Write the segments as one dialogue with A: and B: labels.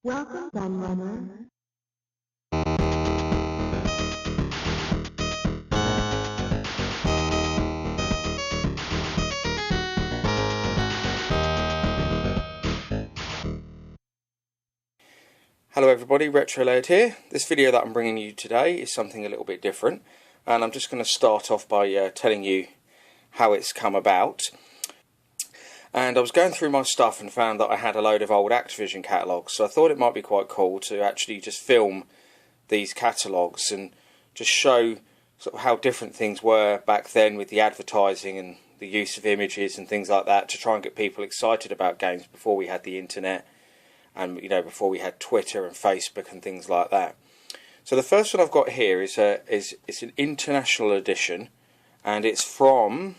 A: Welcome, Gunrunner.
B: Hello everybody, Retrolayered here. This video that I'm bringing you today is something a little bit different, and I'm just going to start off by telling you how it's come about. And I was going through my stuff and found that I had a load of old Activision catalogues, so I thought it might be quite cool to actually just film these catalogues and just show sort of how different things were back then with the advertising and the use of images and things like that, to try and get people excited about games before we had the internet. And before we had Twitter and Facebook and things like that. So the first one I've got here is it's an international edition, and it's from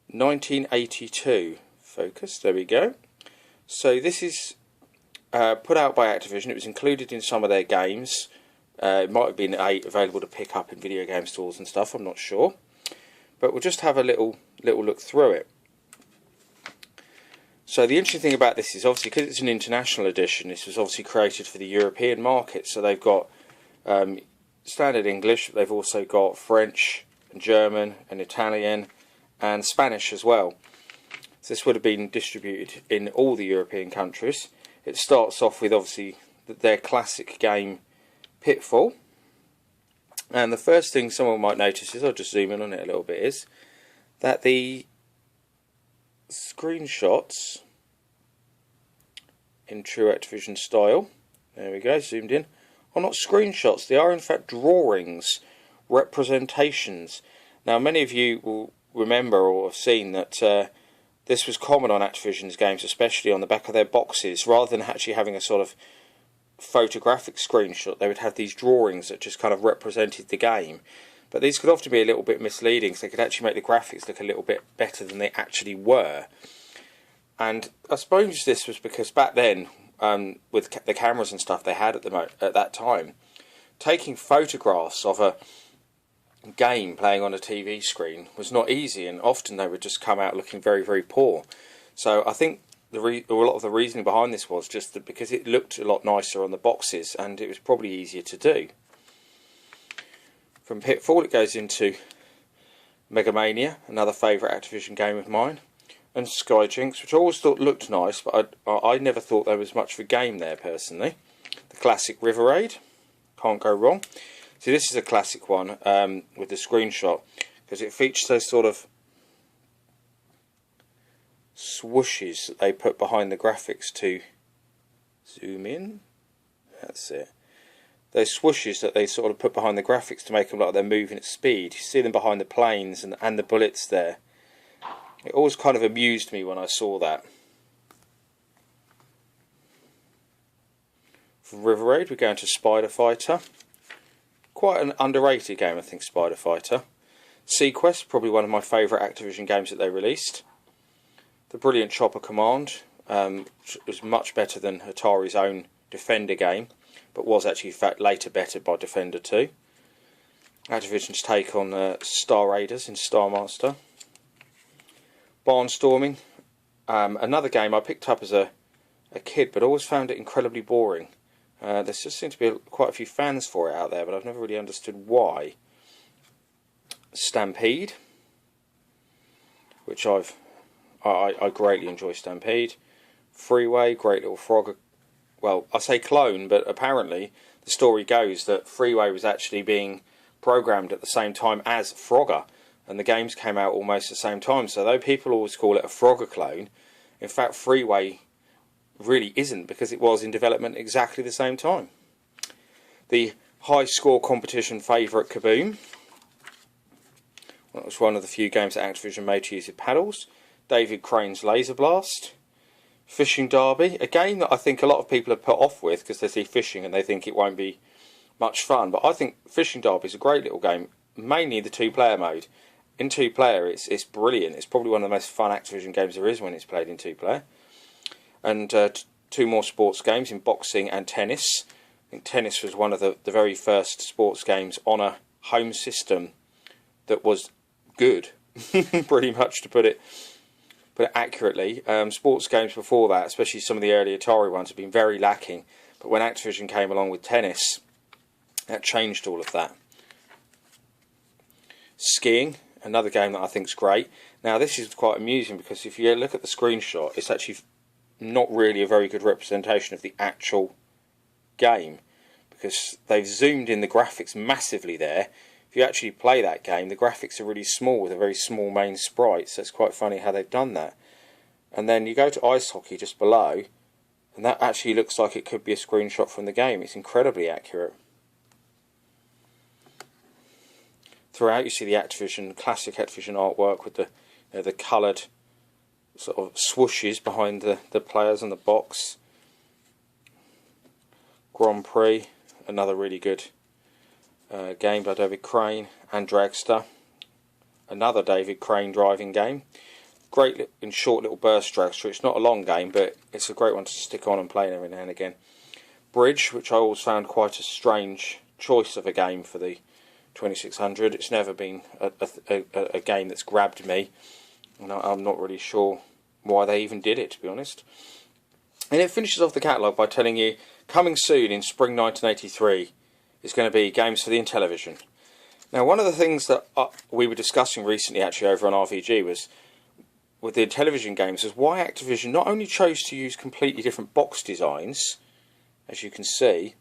B: 1982. Focus, there we go. So this is put out by Activision. It was included in some of their games. It might have been available to pick up in video game stores and stuff. I'm not sure, but we'll just have a little look through it. So the interesting thing about this is, obviously, because it's an international edition, this was obviously created for the European market. So they've got standard English, they've also got French and German and Italian and Spanish as well. So this would have been distributed in all the European countries. It starts off with, obviously, their classic game Pitfall. And the first thing someone might notice is, I'll just zoom in on it a little bit, is that the screenshots in true Activision style, there we go, zoomed in, are not screenshots, they are in fact drawings, representations. Now many of you will remember or have seen that this was common on Activision's games, especially on the back of their boxes. Rather than actually having a sort of photographic screenshot, they would have these drawings that just kind of represented the game. But these could often be a little bit misleading, because they could actually make the graphics look a little bit better than they actually were. And I suppose this was because back then, with the cameras and stuff they had at that time, taking photographs of a game playing on a TV screen was not easy, and often they would just come out looking very, very poor. So I think a lot of the reasoning behind this was just that because it looked a lot nicer on the boxes, and it was probably easier to do. From Pitfall it goes into Mega Mania, another favourite Activision game of mine, and Skyjinx, which I always thought looked nice, but I never thought there was much of a game there personally. The classic River Raid, can't go wrong. See, this is a classic one with the screenshot, because it features those sort of swooshes that they put behind the graphics to zoom in. That's it. Those swooshes that they sort of put behind the graphics to make them look like they're moving at speed. You see them behind the planes and the bullets there. It always kind of amused me when I saw that. From River Raid we're going to Spider Fighter. Quite an underrated game, I think, Spider Fighter. Sequest, probably one of my favourite Activision games that they released. The brilliant Chopper Command, which was much better than Atari's own Defender game, but was actually in fact later bettered by Defender 2. Activision's take on Star Raiders in Star Master. Barnstorming, another game I picked up as a kid, but always found it incredibly boring. There just seem to be quite a few fans for it out there, but I've never really understood why. Stampede, which I greatly enjoy Stampede. Freeway, great little Frogger. Well, I say clone, but apparently the story goes that Freeway was actually being programmed at the same time as Frogger, and the games came out almost at the same time. So though people always call it a Frogger clone, in fact Freeway really isn't, because it was in development exactly the same time. The high score competition favourite Kaboom. Well, that was one of the few games that Activision made to use with paddles. David Crane's Laser Blast. Fishing Derby, a game that I think a lot of people are put off with because they see fishing and they think it won't be much fun, but I think Fishing Derby is a great little game, mainly the two-player mode. In two-player it's brilliant. It's probably one of the most fun Activision games there is when it's played in two-player. And two more sports games in boxing and tennis. I think tennis was one of the very first sports games on a home system that was good, pretty much, to put it put it accurately. Sports games before that, especially some of the early Atari ones, have been very lacking. But when Activision came along with tennis, that changed all of that. Skiing, another game that I think is great. Now this is quite amusing because if you look at the screenshot, it's actually not really a very good representation of the actual game, because they've zoomed in the graphics massively there. If you actually play that game, the graphics are really small with a very small main sprite, so it's quite funny how they've done that. And then you go to ice hockey just below, and that actually looks like it could be a screenshot from the game. It's incredibly accurate. Throughout you see the Activision, classic Activision artwork with the coloured sort of swooshes behind the players on the box. Grand Prix, another really good game by David Crane, and Dragster, another David Crane driving game. Great in short little burst Dragster. It's not a long game, but it's a great one to stick on and play every now and again. Bridge, which I always found quite a strange choice of a game for the 2600. It's never been a game that's grabbed me, and I'm not really sure why they even did it, to be honest. And it finishes off the catalogue by telling you, coming soon in spring 1983 is going to be games for the Intellivision. Now, one of the things that we were discussing recently actually over on RVG was, with the Intellivision games, was why Activision not only chose to use completely different box designs, as you can see,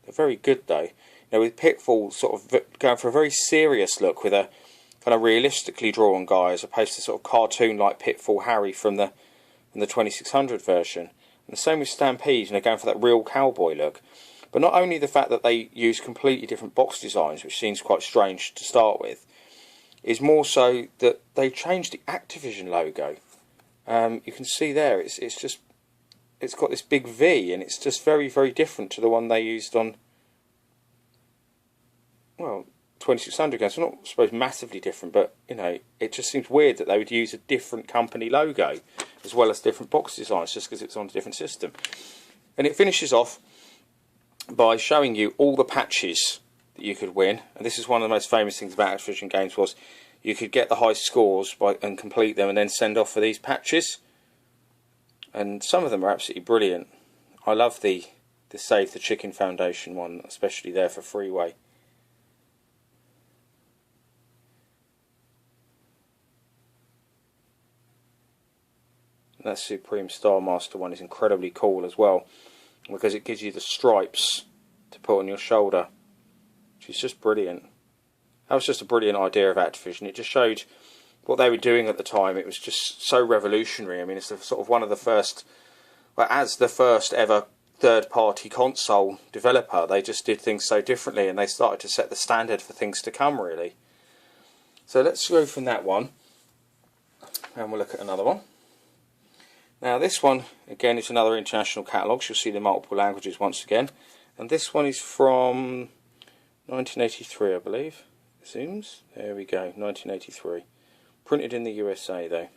B: they're very good though. You know, with Pitfall sort of going for a very serious look with a kind of realistically drawn guy, as opposed to sort of cartoon-like Pitfall Harry from the 2600 version. And the same with Stampede, you know, going for that real cowboy look. But not only the fact that they use completely different box designs, which seems quite strange to start with, is more so that they changed the Activision logo. You can see there, it's got this big V, and it's just very, very different to the one they used on, well, 2600 games. Well, not supposed massively different, but you know, it just seems weird that they would use a different company logo as well as different box designs just because it's on a different system. And it finishes off by showing you all the patches that you could win. And this is one of the most famous things about Activision games, was you could get the high scores and complete them and then send off for these patches. And some of them are absolutely brilliant. I love the Save the Chicken Foundation one, especially there for Freeway. That Supreme Star Master one is incredibly cool as well, because it gives you the stripes to put on your shoulder, which is just brilliant. That was just a brilliant idea of Activision. It just showed what they were doing at the time. It was just so revolutionary. I mean, it's sort of one of the first, well, as the first ever third-party console developer, they just did things so differently, and they started to set the standard for things to come, really. So let's go from that one, and we'll look at another one. Now this one, again, is another international catalogue. You'll see the multiple languages once again. And this one is from 1983, I believe. It seems. There we go, 1983. Printed in the USA, though.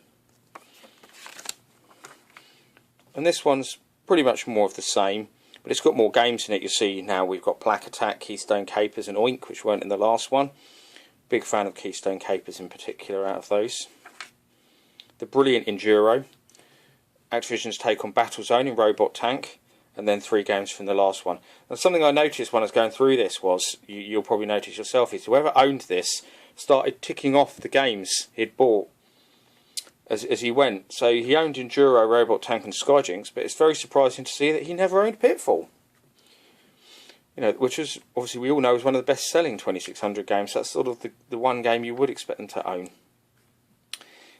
B: And this one's pretty much more of the same, but it's got more games in it. You'll see now we've got Black Attack, Keystone Capers, and Oink, which weren't in the last one. Big fan of Keystone Capers in particular out of those. The brilliant Enduro. Activision's take on Battlezone and Robot Tank, and then 3 games from the last one. And something I noticed when I was going through this was, you'll probably notice yourself, is whoever owned this started ticking off the games he'd bought as he went. So he owned Enduro, Robot Tank and Skyjinx, but it's very surprising to see that he never owned Pitfall. You know, which was, obviously we all know, is one of the best selling 2600 games. That's sort of the one game you would expect them to own.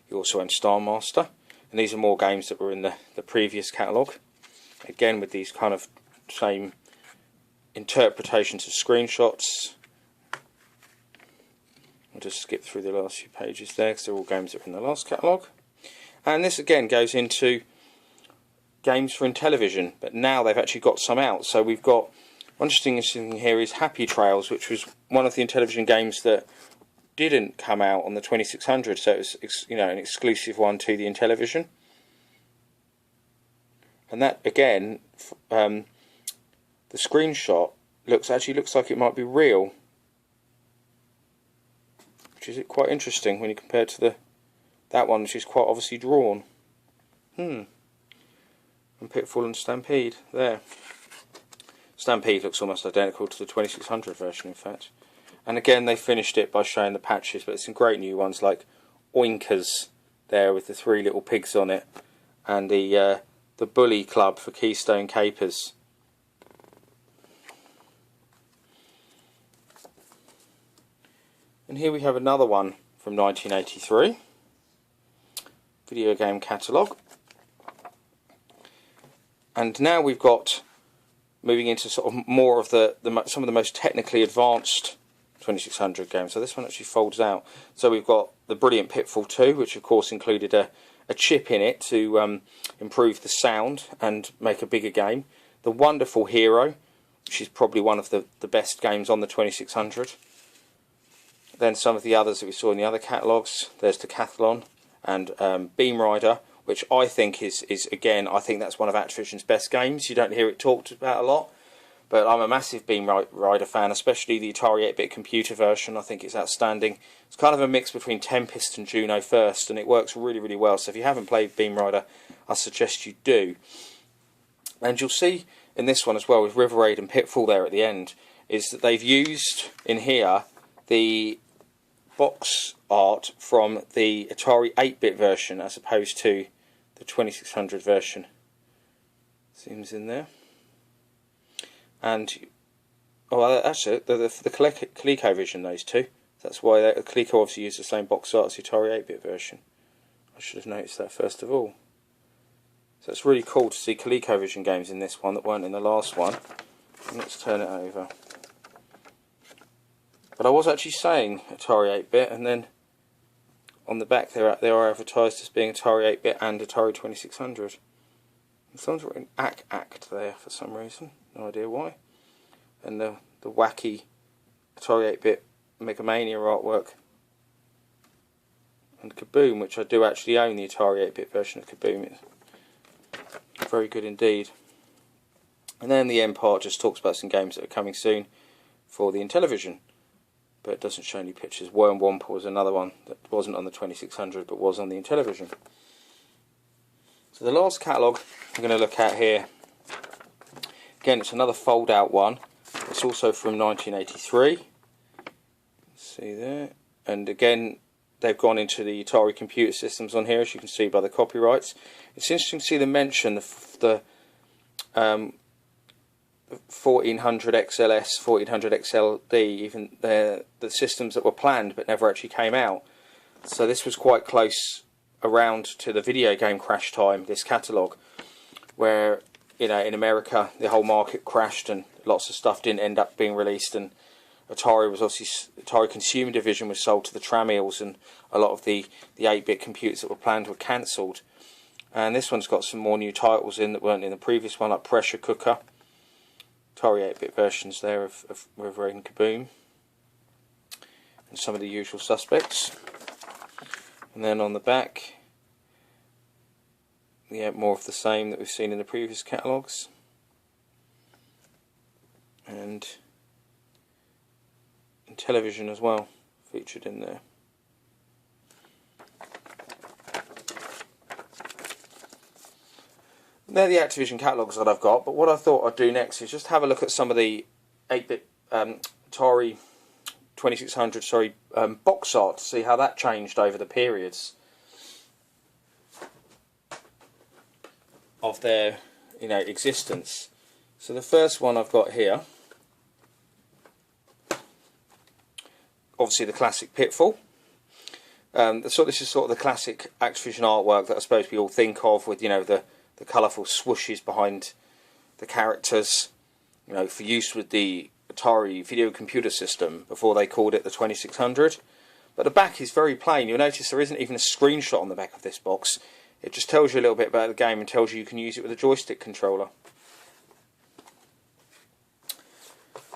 B: He also owned Star Master. And these are more games that were in the previous catalogue. Again, with these kind of same interpretations of screenshots. I'll just skip through the last few pages there, because they're all games that were in the last catalogue. And this again goes into games for Intellivision, but now they've actually got some out. So we've got, one interesting thing here is Happy Trails, which was one of the Intellivision games that didn't come out on the 2600, so it was, you know, an exclusive one to the Intellivision. And that again, the screenshot actually looks like it might be real, which is quite interesting when you compare it to that one, which is quite obviously drawn. And Pitfall and Stampede, there. Stampede looks almost identical to the 2600 version, in fact. And again, they finished it by showing the patches, but some great new ones like Oinkers there with the 3 little pigs on it, and the Bully Club for Keystone Capers. And here we have another one from 1983, video game catalogue. And now we've got, moving into sort of more of some of the most technically advanced 2600 games. So this one actually folds out. So we've got the brilliant Pitfall 2, which of course included a chip in it to improve the sound and make a bigger game. The wonderful Hero, which is probably one of the best games on the 2600. Then some of the others that we saw in the other catalogues. There's Decathlon and Beam Rider, which I think is again, I think that's one of Activision's best games. You don't hear it talked about a lot, but I'm a massive Beam Rider fan, especially the Atari 8-bit computer version. I think it's outstanding. It's kind of a mix between Tempest and Juno First, and it works really, really well. So if you haven't played Beam Rider, I suggest you do. And you'll see in this one as well, with River Raid and Pitfall there at the end, is that they've used in here the box art from the Atari 8-bit version as opposed to the 2600 version. Seems in there. And oh, that's it. The ColecoVision, those two. That's why Coleco obviously used the same box art as the Atari 8-bit version. I should have noticed that first of all. So it's really cool to see ColecoVision games in this one that weren't in the last one. And let's turn it over. But I was actually saying Atari 8-bit, and then on the back they are advertised as being Atari 8-bit and Atari 2600. And someone's written ACT there for some reason, no idea why. And the wacky Atari 8-bit Mega Mania artwork. And Kaboom, which I do actually own the Atari 8-bit version of Kaboom. It's very good indeed. And then the end part just talks about some games that are coming soon for the Intellivision. But it doesn't show any pictures. Worm Womper was another one that wasn't on the 2600 but was on the Intellivision. So the last catalogue I'm going to look at here, again it's another fold out one. It's also from 1983. See there. And again they've gone into the Atari computer systems on here, as you can see by the copyrights. It's interesting to see them mention the 1400 XLS, 1400 XLD, even the systems that were planned but never actually came out. So this was quite close around to the video game crash time, this catalogue, where, you know, in America the whole market crashed and lots of stuff didn't end up being released, and Atari Consumer Division was sold to the Tramiels, and a lot of the 8-bit computers that were planned were cancelled. And this one's got some more new titles in that weren't in the previous one, like Pressure Cooker. Atari 8-bit versions there of River Raid and Kaboom, and some of the usual suspects. And then on the back, yeah, more of the same that we've seen in the previous catalogues, and Intellivision as well featured in there. They're the Activision catalogues that I've got, but what I thought I'd do next is just have a look at some of the 8-bit Atari 2600 box art to see how that changed over the periods of their, you know, existence. So the first one I've got here, obviously the classic Pitfall. This is sort of the classic Activision artwork that I suppose we all think of, with, you know, the colourful swooshes behind the characters, you know, for use with the Atari video computer system before they called it the 2600. But the back is very plain. You'll notice there isn't even a screenshot on the back of this box. It just tells you a little bit about the game and tells you can use it with a joystick controller.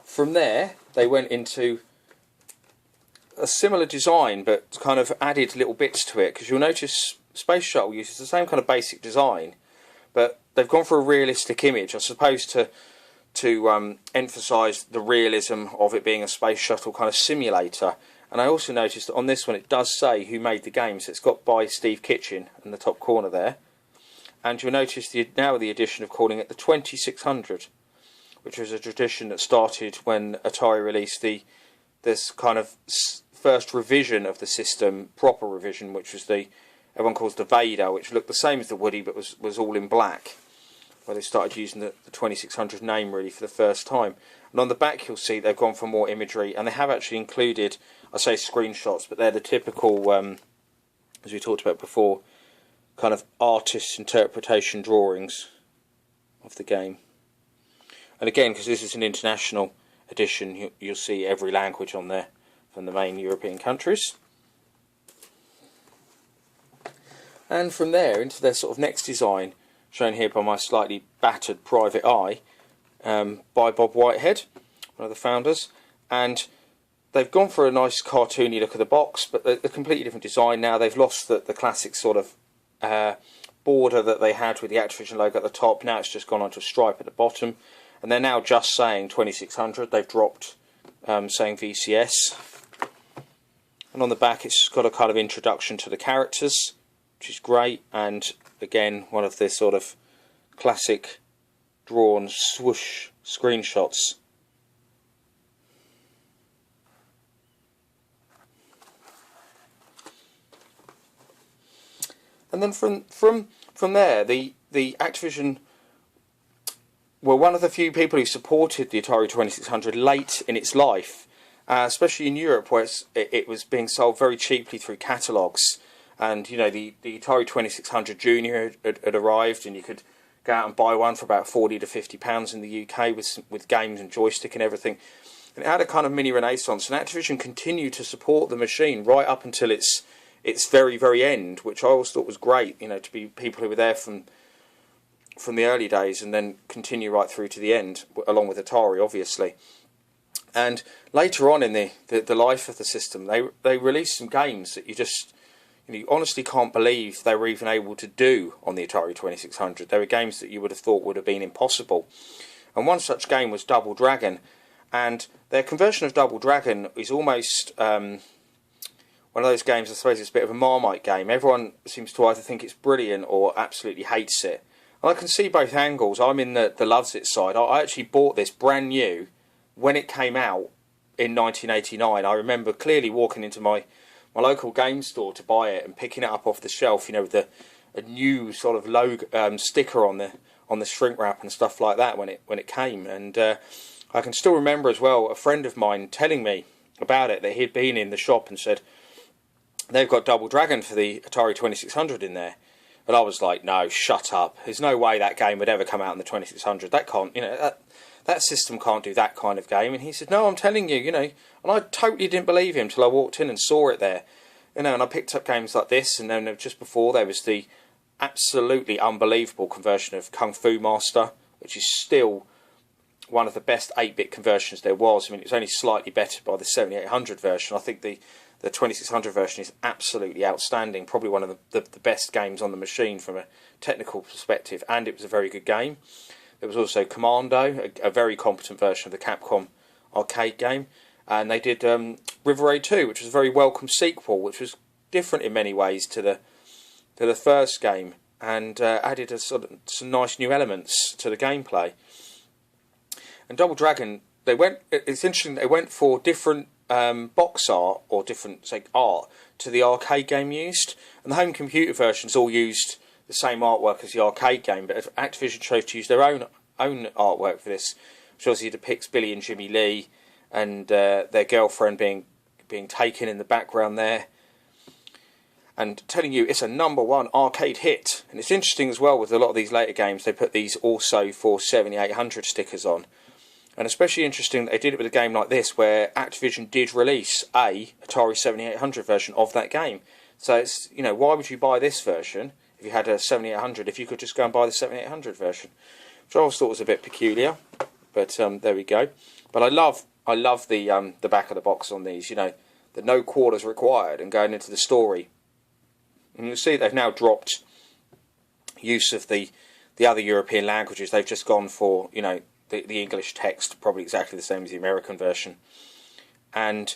B: From there, they went into a similar design, but kind of added little bits to it, because you'll notice Space Shuttle uses the same kind of basic design, but they've gone for a realistic image, I suppose, to emphasise the realism of it being a space shuttle kind of simulator. And I also noticed that on this one it does say who made the game, so it's got by Steve Kitchen in the top corner there. And you'll notice now the addition of calling it the 2600, which was a tradition that started when Atari released this kind of first revision of the system, proper revision, which was everyone calls the Vader, which looked the same as the Woody but was all in black, where they started using the 2600 name really for the first time. And on the back you'll see they've gone for more imagery, and they have actually included, I say screenshots, but they're the typical, as we talked about before, kind of artist's interpretation drawings of the game. And again, because this is an international edition, you'll see every language on there from the main European countries. And from there into their sort of next design, shown here by my slightly battered private eye, by Bob Whitehead, one of the founders. And they've gone for a nice cartoony look at the box, but a completely different design now. They've lost the classic sort of border that they had with the Activision logo at the top. Now it's just gone onto a stripe at the bottom, and they're now just saying 2600. They've dropped saying VCS, and on the back it's got a kind of introduction to the characters, which is great. And again, one of the sort of classic drawn swoosh screenshots. And then from there, the Activision were one of the few people who supported the Atari 2600 late in its life, especially in Europe, where it was being sold very cheaply through catalogues. And you know, the Atari 2600 Junior had arrived, and you could go out and buy one for about £40 to £50 in the UK with games and joystick and everything. And it had a kind of mini renaissance, and Activision continued to support the machine right up until its very, very end, which I always thought was great, you know, to be people who were there from the early days and then continue right through to the end, along with Atari, obviously. And later on in the life of the system, they released some games that you honestly can't believe they were even able to do on the Atari 2600. They were games that you would have thought would have been impossible. And one such game was Double Dragon, and their conversion of Double Dragon is almost one of those games, I suppose it's a bit of a Marmite game. Everyone seems to either think it's brilliant or absolutely hates it. And I can see both angles. I'm in the loves it side. I actually bought this brand new when it came out in 1989. I remember clearly walking into my local game store to buy it and picking it up off the shelf, you know, with a new sort of logo sticker on the shrink wrap and stuff like that when it came. And I can still remember as well a friend of mine telling me about it, that he'd been in the shop and said they've got Double Dragon for the Atari 2600 in there. And I was like, no, shut up. There's no way that game would ever come out in the 2600. That can't, you know, that system can't do that kind of game. And he said, no, I'm telling you, you know. And I totally didn't believe him till I walked in and saw it there. You know, and I picked up games like this, and then just before there was the absolutely unbelievable conversion of Kung Fu Master, which is still one of the best 8-bit conversions there was. I mean, it was only slightly better by the 7800 version. I think the 2600 version is absolutely outstanding, probably one of the best games on the machine from a technical perspective, and it was a very good game. There was also Commando, a very competent version of the Capcom arcade game, and they did River Raid 2, which was a very welcome sequel, which was different in many ways to the first game, and added some nice new elements to the gameplay. And Double Dragon, it's interesting, they went for different box art or different, say, art to the arcade game used, and the home computer versions all used the same artwork as the arcade game, but Activision chose to use their own artwork for this, which obviously depicts Billy and Jimmy Lee and their girlfriend being taken in the background there, and telling you it's a #1 arcade hit. And it's interesting as well with a lot of these later games, they put these also for 7800 stickers on. And especially interesting that they did it with a game like this, where Activision did release a Atari 7800 version of that game. So it's, you know, why would you buy this version if you had a 7800 if you could just go and buy the 7800 version? Which I always thought was a bit peculiar, but there we go. But I love the back of the box on these. You know, the no quarters required and going into the story. And you'll see they've now dropped use of the other European languages. They've just gone for, you know, the English text, probably exactly the same as the American version. And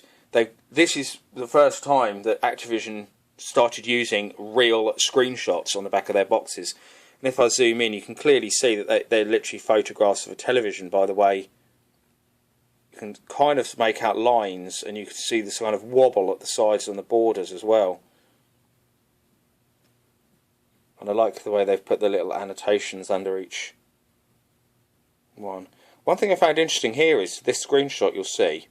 B: this is the first time that Activision started using real screenshots on the back of their boxes. And if I zoom in, you can clearly see that they're literally photographs of a television. By the way, you can kind of make out lines, and you can see this kind of wobble at the sides and the borders as well. And I like the way they've put the little annotations under each one. One thing I found interesting here is this screenshot you'll see,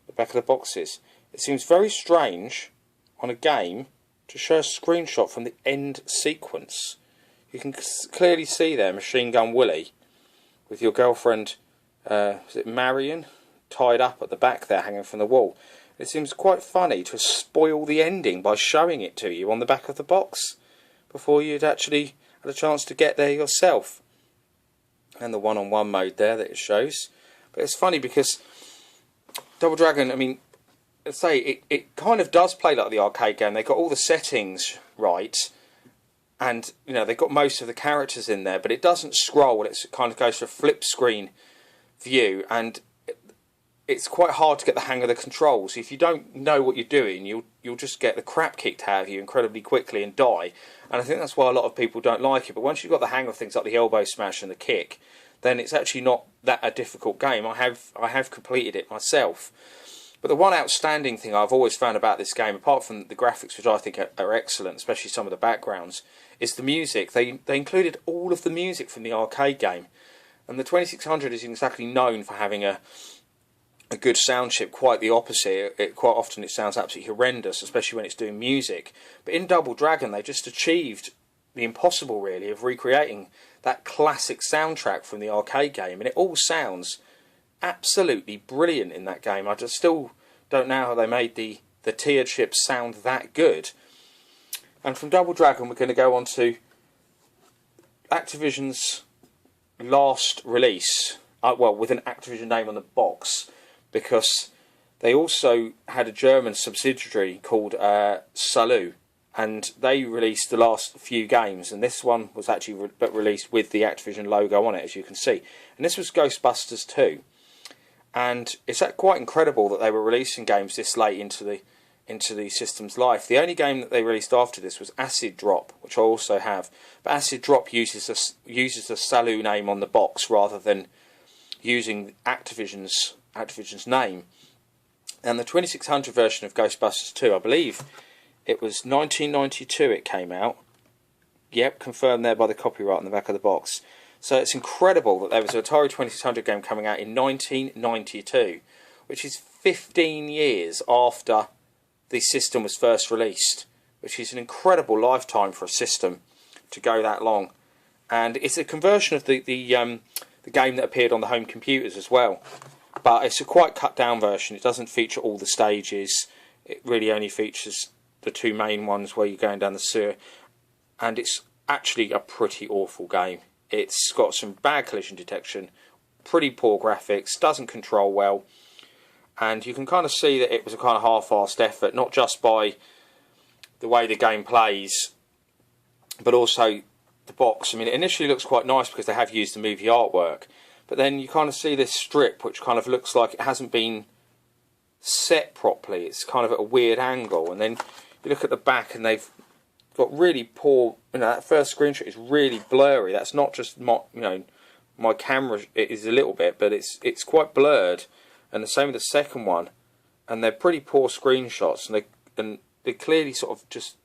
B: the back of the boxes. It seems very strange on a game to show a screenshot from the end sequence. You can clearly see there Machine Gun Willie with your girlfriend, is it Marion, tied up at the back there, hanging from the wall. It seems quite funny to spoil the ending by showing it to you on the back of the box before you'd actually had a chance to get there yourself. And the one-on-one mode there that it shows. But it's funny because Double Dragon, I mean, let's say it kind of does play like the arcade game. They got all the settings right, and you know, they got most of the characters in there, but it doesn't scroll. It kind of goes to a flip screen view, and it's quite hard to get the hang of the controls. If you don't know what you're doing, you'll just get the crap kicked out of you incredibly quickly and die. And I think that's why a lot of people don't like it. But once you've got the hang of things like the elbow smash and the kick, then it's actually not that a difficult game. I have completed it myself. But the one outstanding thing I've always found about this game, apart from the graphics, which I think are excellent, especially some of the backgrounds, is the music. They included all of the music from the arcade game. And the 2600 is exactly known for having a good sound chip. Quite the opposite. Quite often it sounds absolutely horrendous, especially when it's doing music. But in Double Dragon, they just achieved the impossible, really, of recreating that classic soundtrack from the arcade game, and it all sounds absolutely brilliant in that game. I just still don't know how they made the tier chips sound that good. And from Double Dragon, we're going to go on to Activision's last release, well, with an Activision name on the box, because they also had a German subsidiary called Salut, and they released the last few games, and this one was actually released with the Activision logo on it, as you can see. And this was Ghostbusters 2. And it's quite incredible that they were releasing games this late into the system's life. The only game that they released after this was Acid Drop, which I also have. But Acid Drop uses the Salut name on the box rather than using Activision's name. And the 2600 version of Ghostbusters 2, I believe it was 1992 it came out. Yep, confirmed there by the copyright on the back of the box. So it's incredible that there was an Atari 2600 game coming out in 1992, which is 15 years after the system was first released, which is an incredible lifetime for a system to go that long. And it's a conversion of the game that appeared on the home computers as well. But it's a quite cut down version. It doesn't feature all the stages. It really only features the two main ones where you're going down the sewer. And it's actually a pretty awful game. It's got some bad collision detection, pretty poor graphics, doesn't control well. And you can kind of see that it was a kind of half-assed effort, not just by the way the game plays, but also the box. I mean, it initially looks quite nice because they have used the movie artwork. But then you kind of see this strip, which kind of looks like it hasn't been set properly. It's kind of at a weird angle. And then you look at the back and they've got really poor, that first screenshot is really blurry. That's not just my camera, it is a little bit, but it's quite blurred. And the same with the second one. And they're pretty poor screenshots, and they clearly sort of just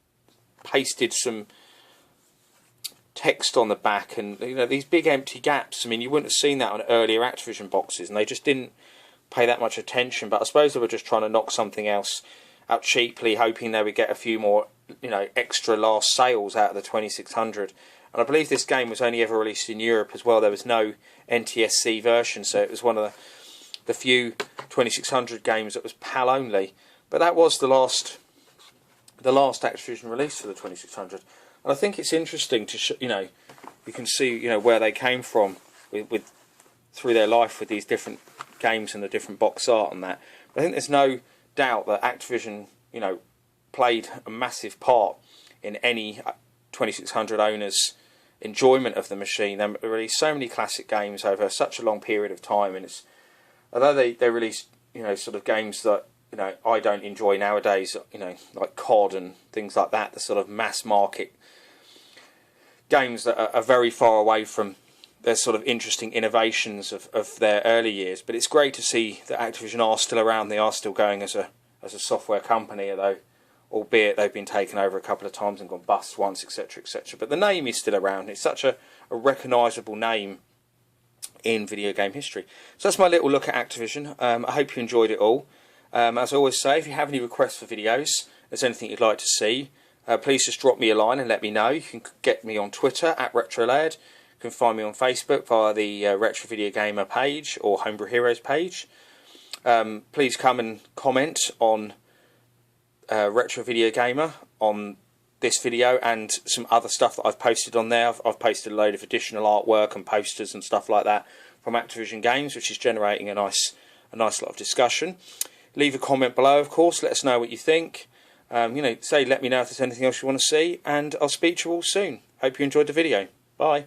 B: pasted some text on the back, and these big empty gaps. I mean, you wouldn't have seen that on earlier Activision boxes, and they just didn't pay that much attention. But I suppose they were just trying to knock something else out cheaply, hoping they would get a few more extra last sales out of the 2600. And I believe this game was only ever released in Europe as well. There was no NTSC version, so it was one of the few 2600 games that was PAL only. But that was the last Activision release for the 2600. And I think it's interesting to you can see where they came from with through their life with these different games and the different box art and that. But I think there's no doubt that Activision played a massive part in any 2600 owners' enjoyment of the machine. They released so many classic games over such a long period of time, and although they released sort of games that you know, I don't enjoy nowadays, you know, like COD and things like that, the sort of mass market games that are very far away from their sort of interesting innovations of their early years. But it's great to see that Activision are still around. They are still going as a software company, although albeit they've been taken over a couple of times and gone bust once, etc., etc. But the name is still around. It's such a recognisable name in video game history. So that's my little look at Activision. I hope you enjoyed it all. As I always say, if you have any requests for videos, there's anything you'd like to see, please just drop me a line and let me know. You can get me on Twitter at RetroLaird. You can find me on Facebook via the Retro Video Gamer page or Homebrew Heroes page. Please come and comment on Retro Video Gamer on this video and some other stuff that I've posted on there. I've posted a load of additional artwork and posters and stuff like that from Activision games, which is generating a nice lot of discussion. Leave a comment below, of course. Let us know what you think. You know, let me know if there's anything else you want to see, and I'll speak to you all soon. Hope you enjoyed the video. Bye.